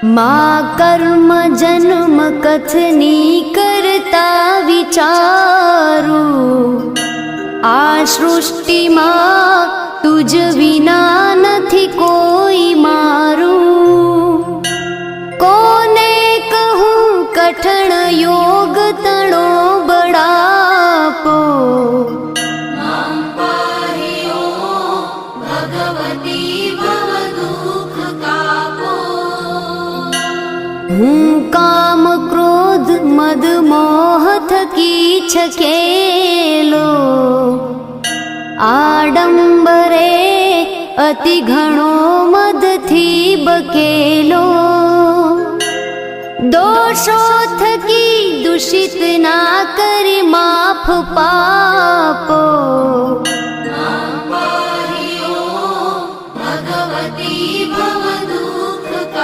मा कर्म जन्म कथनी करता विचारू, आ सृष्टि में तुझ विना नथी कोई मारू। कोने कहूँ कठण योग तणो बड़ापो, हूँ काम क्रोध मद मोह थकी छकेलो, आडंबरे अति घणो मद थी बकेलो। दोषो थकी दूषित ना करी माफ पापो,